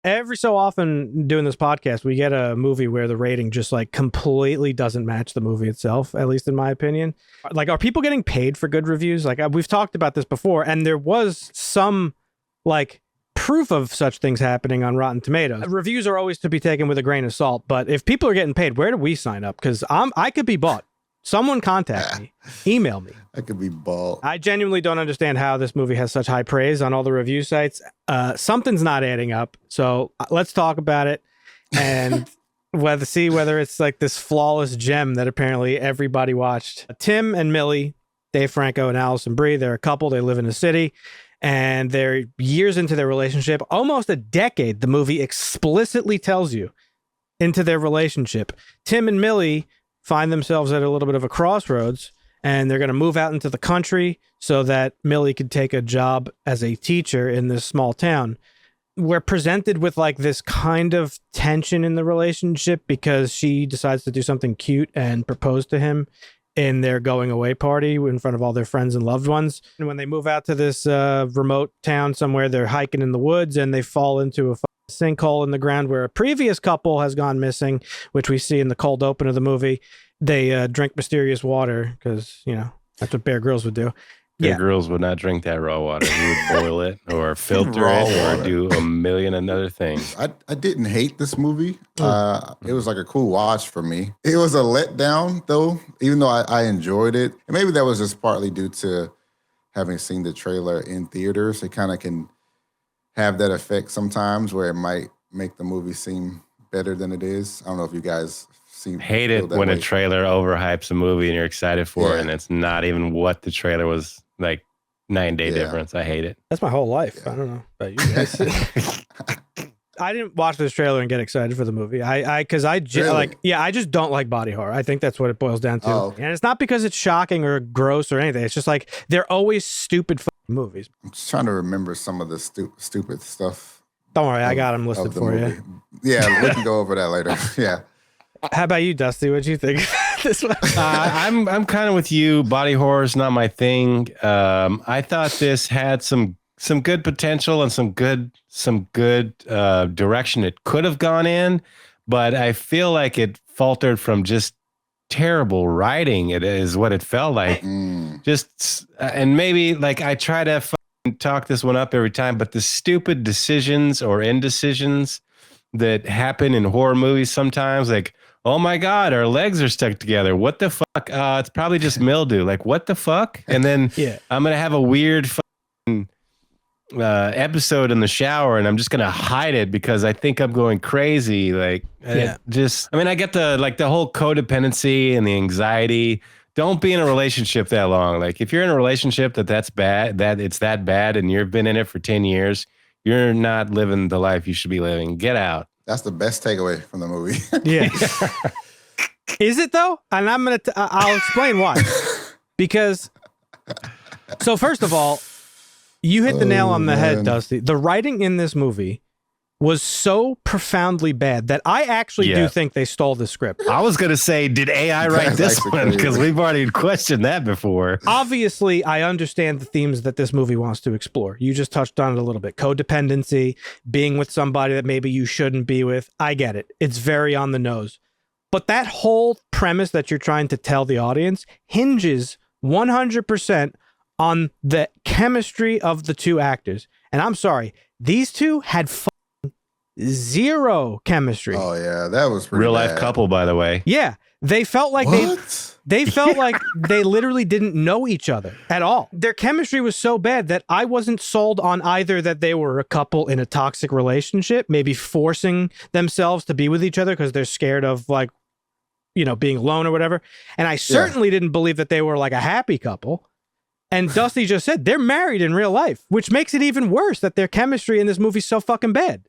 Every so often doing this podcast, we get a movie where the rating just like completely doesn't match the movie itself, at least in my opinion. Like, are people getting paid for good reviews? Like, we've talked about this before, and there was some like proof of such things happening on Rotten Tomatoes. Reviews are always to be taken with a grain of salt, but if people are getting paid, where do we sign up? Because I could be bought. Someone contact me, email me. I could be bald. I genuinely don't understand how this movie has such high praise on all the review sites. Something's not adding up. So let's talk about it and whether it's like this flawless gem that apparently everybody watched. Tim and Millie, Dave Franco and Allison Brie, they're a couple. They live in a city and they're years into their relationship, almost a decade. The movie explicitly tells you into their relationship. Tim and Millie find themselves at a little bit of a crossroads, and they're going to move out into the country so that Millie could take a job as a teacher in this small town. We're presented with like this kind of tension in the relationship because she decides to do something cute and propose to him in their going away party in front of all their friends and loved ones. And when they move out to this remote town somewhere, they're hiking in the woods and they fall into a sinkhole in the ground where a previous couple has gone missing, which we see in the cold open of the movie. They drink mysterious water because, you know, that's what Bear Grylls would do. Bear Grylls would not drink that raw water. He would boil it or filter it or do a million and other things. I didn't hate this movie. It was like a cool watch for me. It was a letdown, though, even though I enjoyed it. And maybe that was just partly due to having seen the trailer in theaters. It kind of can have that effect sometimes where it might make the movie seem better than it is. I don't know if you guys hate it when a trailer overhypes a movie and you're excited for it and it's not even what the trailer was like. 9-day difference. I hate it. That's my whole life. I don't know about you guys. I didn't watch this trailer and get excited for the movie. I just don't like body horror. I think that's what it boils down to. Oh. And it's not because it's shocking or gross or anything. It's just like they're always stupid movies. I'm just trying to remember some of the stupid stuff. Don't worry, I got them listed for movie. You. Yeah, we can go over that later. Yeah. How about you, Dusty? What'd you think this one? I'm kind of with you. Body horror is not my thing. I thought this had some good potential and some good direction it could have gone in, but I feel like it faltered from just terrible writing. It is what it felt like. Just and maybe like I try to talk this one up every time, but the stupid decisions or indecisions that happen in horror movies sometimes, like, oh my God, our legs are stuck together. What the fuck? It's probably just mildew. Like, what the fuck? And then I'm going to have a weird episode in the shower and I'm just going to hide it because I think I'm going crazy. Like, I get the whole codependency and the anxiety. Don't be in a relationship that long. Like, if you're in a relationship that's bad, that it's that bad and you've been in it for 10 years, you're not living the life you should be living. Get out. That's the best takeaway from the movie. Yeah. Is it though? And I'll explain why. Because, so first of all, you hit the nail on the head, Dusty. The writing in this movie was so profoundly bad that I actually do think they stole the script. I was going to say, did AI write this one? Because we've already questioned that before. Obviously, I understand the themes that this movie wants to explore. You just touched on it a little bit. Codependency, being with somebody that maybe you shouldn't be with. I get it. It's very on the nose. But that whole premise that you're trying to tell the audience hinges 100% on the chemistry of the two actors. And I'm sorry, these two had zero chemistry. Oh yeah, that was pretty real bad. Life couple, by the way. Yeah, they felt like they felt like they literally didn't know each other at all. Their chemistry was so bad that I wasn't sold on either that they were a couple in a toxic relationship, maybe forcing themselves to be with each other because they're scared of being alone or whatever. And I certainly didn't believe that they were like a happy couple. And Dusty just said they're married in real life, which makes it even worse that their chemistry in this movie is so fucking bad.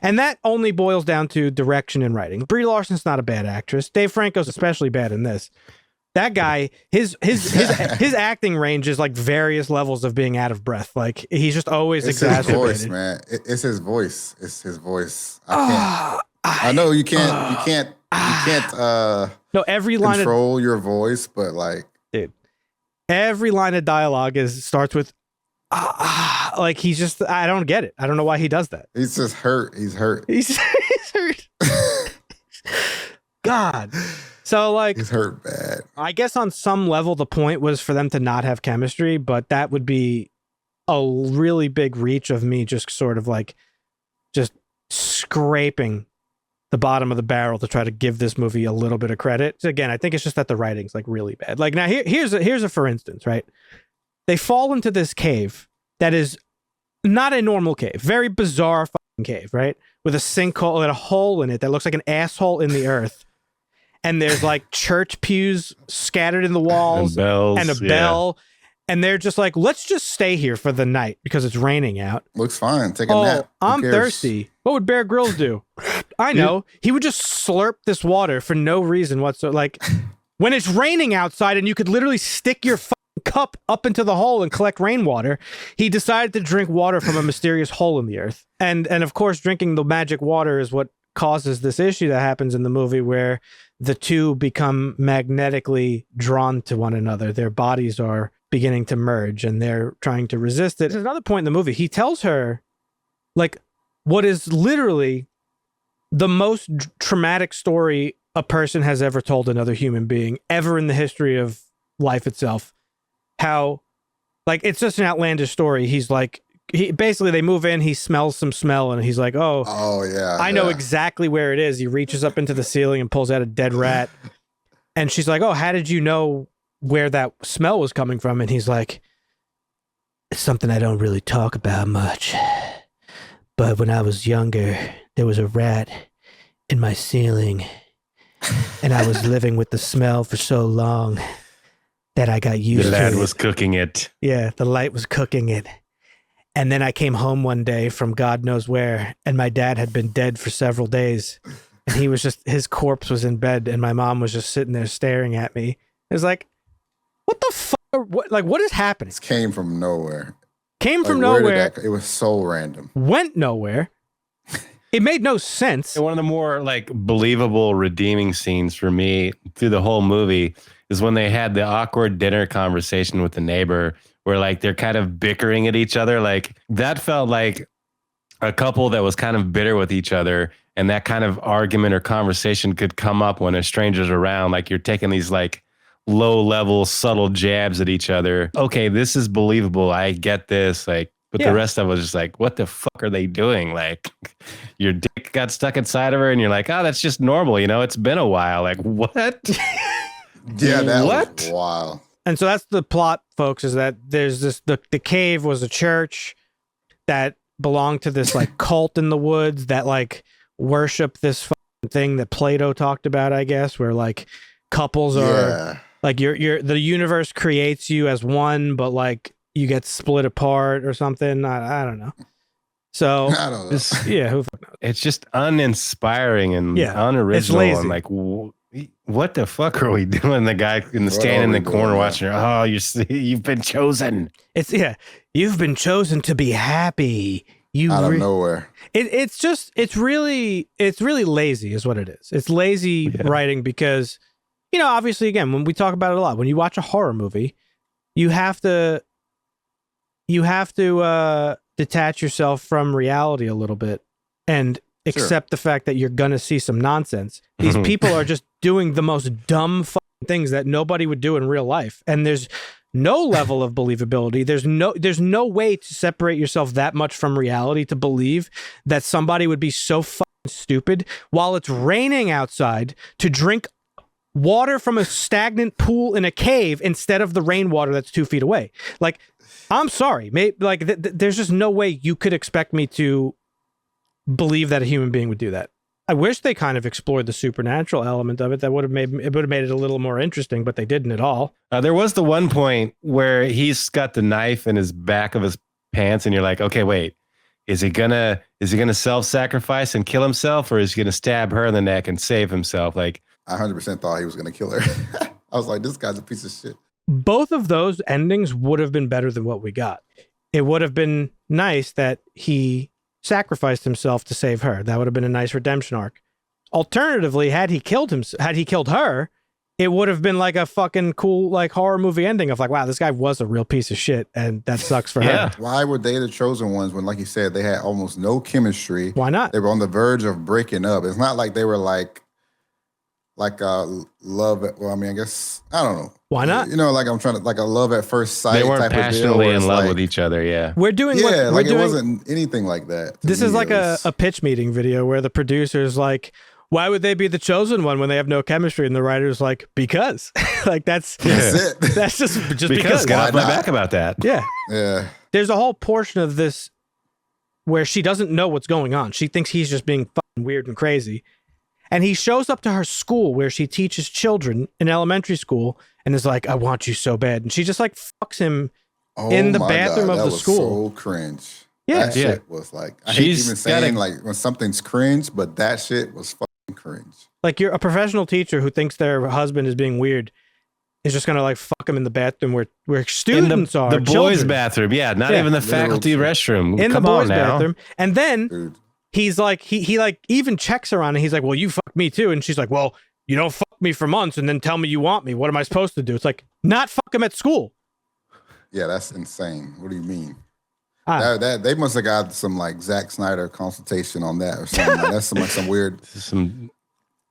And that only boils down to direction and writing. Brie Larson's not a bad actress. Dave Franco's especially bad in this. That guy, his acting range is like various levels of being out of breath. Like he's just always exaggerated. It's his voice, man. It's his voice. It's his voice. I know you can't. No, every line control your voice, but like, dude, every line of dialogue starts with like he's just, I don't get it. I don't know why he does that. He's just hurt. He's hurt. He's hurt. God. So like, He's hurt bad. I guess on some level, the point was for them to not have chemistry, but that would be a really big reach of me just sort of like just scraping the bottom of the barrel to try to give this movie a little bit of credit. So again, I think it's just that the writing's like really bad. Like now here's a for instance, right? They fall into this cave that is not a normal cave, very bizarre fucking cave, right? With a sinkhole and a hole in it that looks like an asshole in the earth. And there's like church pews scattered in the walls And bells, and a bell. And they're just like, let's just stay here for the night because it's raining out. Looks fine. Take a Oh, nap. Who I'm cares? thirsty. What would Bear Grylls do? I know. He would just slurp this water for no reason whatsoever. Like when it's raining outside and you could literally stick your fucking cup up into the hole and collect rainwater, he decided to drink water from a mysterious hole in the earth. And of course, drinking the magic water is what causes this issue that happens in the movie where the two become magnetically drawn to one another. Their bodies are beginning to merge and they're trying to resist it. There's another point in the movie. He tells her like what is literally the most traumatic story a person has ever told another human being ever in the history of life itself. How like it's just an outlandish story. He's like they move in, he smells some smell and he's like, oh yeah. I know exactly where it is. He reaches up into the ceiling and pulls out a dead rat. And she's like, oh, how did you know where that smell was coming from? And he's like, it's something I don't really talk about much. But when I was younger, there was a rat in my ceiling. And I was living with the smell for so long that I got used to it. The lad was cooking it. Yeah, the light was cooking it. And then I came home one day from God knows where, and my dad had been dead for several days. And he was just, his corpse was in bed, and my mom was just sitting there staring at me. It was like, what the fuck? What is happening? This came from nowhere. Came from Where did nowhere, it was so random. went nowhere. It made no sense. And one of the more like believable redeeming scenes for me through the whole movie is when they had the awkward dinner conversation with the neighbor where like they're kind of bickering at each other. Like that felt like a couple that was kind of bitter with each other. And that kind of argument or conversation could come up when a stranger's around. Like you're taking these like low level, subtle jabs at each other. Okay, this is believable. I get this. Like, but Yeah. the rest of it was just like, what the fuck are they doing? Like your dick got stuck inside of her and you're like, oh, that's just normal. You know, it's been a while. Like what? Yeah, that What? was wild. And so that's the plot, folks, is that there's this, the cave was a church that belonged to this like cult in the woods that like worship this fucking thing that Plato talked about, I guess, where like couples are Yeah. like the universe creates you as one, but like you get split apart or something. I don't know. So I don't know. This- yeah, who fuck knows? It's just uninspiring and Yeah, unoriginal. it's lazy. And like, what the fuck are we doing? The guy in the What stand are in we the corner doing? watching her. Oh, you've been chosen. It's you've been chosen to be happy. You Out of nowhere. it's really lazy is what it is. It's lazy Yeah. writing because, you know, obviously again, when we talk about it a lot, when you watch a horror movie, you have to detach yourself from reality a little bit and accept the fact that you're gonna see some nonsense. These Mhm. people are just doing the most dumb fucking things that nobody would do in real life, and there's no level of believability. There's no way to separate yourself that much from reality to believe that somebody would be so fucking stupid while it's raining outside to drink water from a stagnant pool in a cave instead of the rainwater that's 2 feet away. Like, I'm sorry, there's just no way you could expect me to believe that a human being would do that. I wish they kind of explored the supernatural element of it. That would have made it a little more interesting, but they didn't at all. There was the one point where he's got the knife in his back of his pants, and you're like, okay, wait, is he gonna self-sacrifice and kill himself, or is he gonna stab her in the neck and save himself? Like, I 100% thought he was going to kill her. I was like, this guy's a piece of shit. Both of those endings would have been better than what we got. It would have been nice that he sacrificed himself to save her. That would have been a nice redemption arc. Alternatively, had he killed her, it would have been like a fucking cool like horror movie ending of like, wow, this guy was a real piece of shit, and that sucks for Yeah. her. Why were they the chosen ones when, like you said, they had almost no chemistry? Why not? They were on the verge of breaking up. It's not like they were like love. Well, I mean, I guess I don't know. Why not? You know, like I'm trying to like a love at first sight. They weren't type of deal passionately where in it's love like- with each other. Yeah. We're doing Yeah, what we're like it doing. wasn't anything like that. to This me. is like It was- a pitch meeting video where the producer's like, why would they be the chosen one when they have no chemistry? And the writer's like, because. Like that's That's it. that's just Because because. get off Why my not? back about that. Yeah. Yeah. There's a whole portion of this where she doesn't know what's going on. She thinks he's just being fucking weird and crazy. And he shows up to her school where she teaches children in elementary school and is like, I want you so bad. And she just like fucks him. Oh In the my bathroom of that the was school. So cringe. Yeah. That Yeah. shit was like I hate She's even gotta- saying like when something's cringe, but that shit was fucking cringe. Like you're a professional teacher who thinks their husband is being weird is just going to like fuck him in the bathroom where In students are. the boys' children. bathroom. Yeah. Not Yeah. even the Literal faculty shit. restroom. In Come the boys' on now. bathroom. And then Dude. he's like, he like even checks her on and he's like, well, you fuck me too. And she's like, well, you don't fuck me for months and then tell me you want me. What am I supposed to do? It's like, not fuck him at school. Yeah, that's insane. What do you mean? Ah. That they must have got some like Zack Snyder consultation on that or something. Like, that's some weird. Some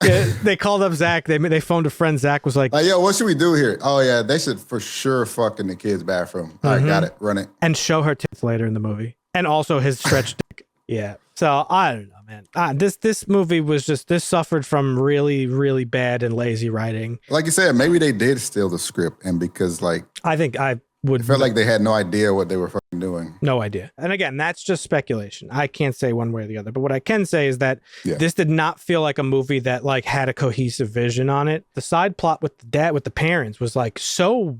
Yeah, they called up Zach. They phoned a friend. Zach was like, Like, yo, what should we do here? Oh yeah, they should for sure fuck in the kids' bathroom. All right, got it. Run it. and show her tits later in the movie, and also his stretched dick. Yeah. So I don't know, man. This movie was just this suffered from really, really bad and lazy writing. Like you said, maybe they did steal the script, and because like I think I would felt like they had no idea what they were fucking doing. no idea. And again, that's just speculation. I can't say one way or the other. But what I can say is that Yeah. this did not feel like a movie that like had a cohesive vision on it. The side plot with the dad with the parents was like so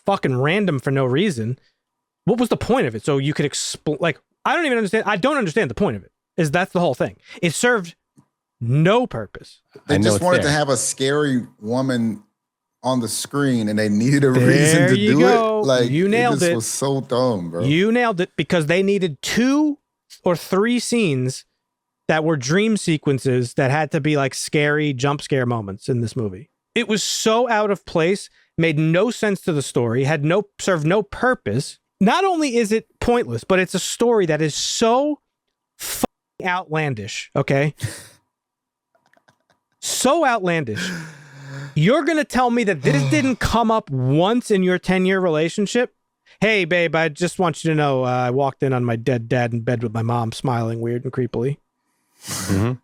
fucking random for no reason. What was the point of it? So you could explain like I don't even understand. I don't understand the point of it. Is that's the whole thing. It served no purpose. They I know just it's wanted to there. have a scary woman on the screen, and they needed a There reason to you do go. it. Like You nailed just it. Was so dumb, bro. You nailed it because they needed 2 or 3 scenes that were dream sequences that had to be like scary jump scare moments in this movie. It was so out of place, made no sense to the story, served no purpose. Not only is it pointless, but it's a story that is so fucking outlandish, okay? So outlandish. You're going to tell me that this didn't come up once in your 10-year relationship? Hey, babe, I just want you to know I walked in on my dead dad in bed with my mom smiling weird and creepily. Mhm.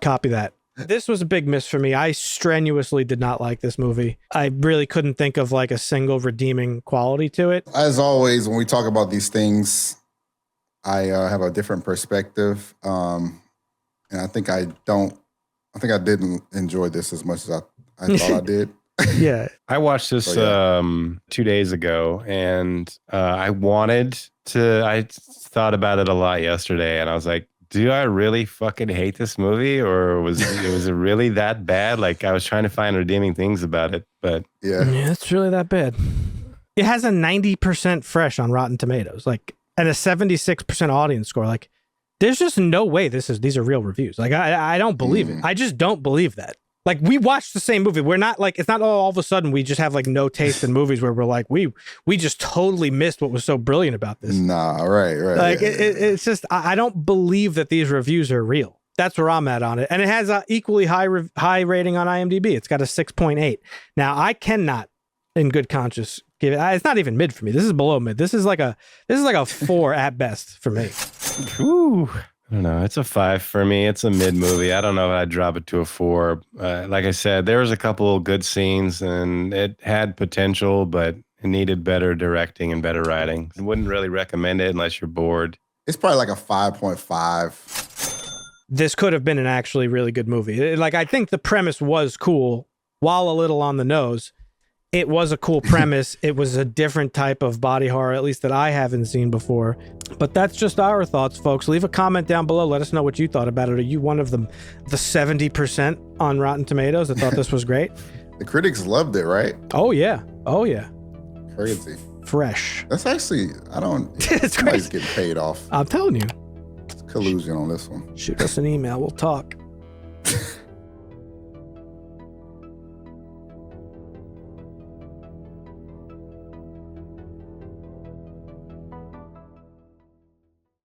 Copy that. This was a big miss for me. I strenuously did not like this movie. I really couldn't think of like a single redeeming quality to it. As always, when we talk about these things, I have a different perspective, and I think I didn't enjoy this as much as I thought I did. Yeah. I watched this So, yeah. 2 days ago, and I thought about it a lot yesterday, and I was like, do I really fucking hate this movie, or was it really that bad? Like, I was trying to find redeeming things about it, but Yeah. Yeah, it's really that bad. It has a 90% fresh on Rotten Tomatoes, like, and a 76% audience score. Like, there's just no way these are real reviews. Like, I don't believe it. I just don't believe that. Like, we watched the same movie. We're not like, it's not all of a sudden we just have like no taste in movies where we're like, we just totally missed what was so brilliant about this. Nah, right. Like, yeah, it's just, I don't believe that these reviews are real. That's where I'm at on it. And it has an equally high rating on IMDb. It's got a 6.8. Now, I cannot, in good conscience, give it, it's not even mid for me. This is below mid. This is like a 4 at best for me. whew, I don't know. It's a 5 for me. It's a mid movie. I don't know if I'd drop it to a 4. Like I said, there was a couple of good scenes, and it had potential, but it needed better directing and better writing. I wouldn't really recommend it unless you're bored. It's probably like a 5.5. This could have been an actually really good movie. Like, I think the premise was cool, while a little on the nose. It was a cool premise. It was a different type of body horror, at least that I haven't seen before. But that's just our thoughts, folks. Leave a comment down below. Let us know what you thought about it. Are you one of the 70% on Rotten Tomatoes that thought this was great? The critics loved it, right? Oh, yeah. Oh, yeah. Crazy. Fresh. That's actually, It's somebody's crazy. getting paid off. I'm telling you. It's collusion on this one. Shoot us an email. We'll talk.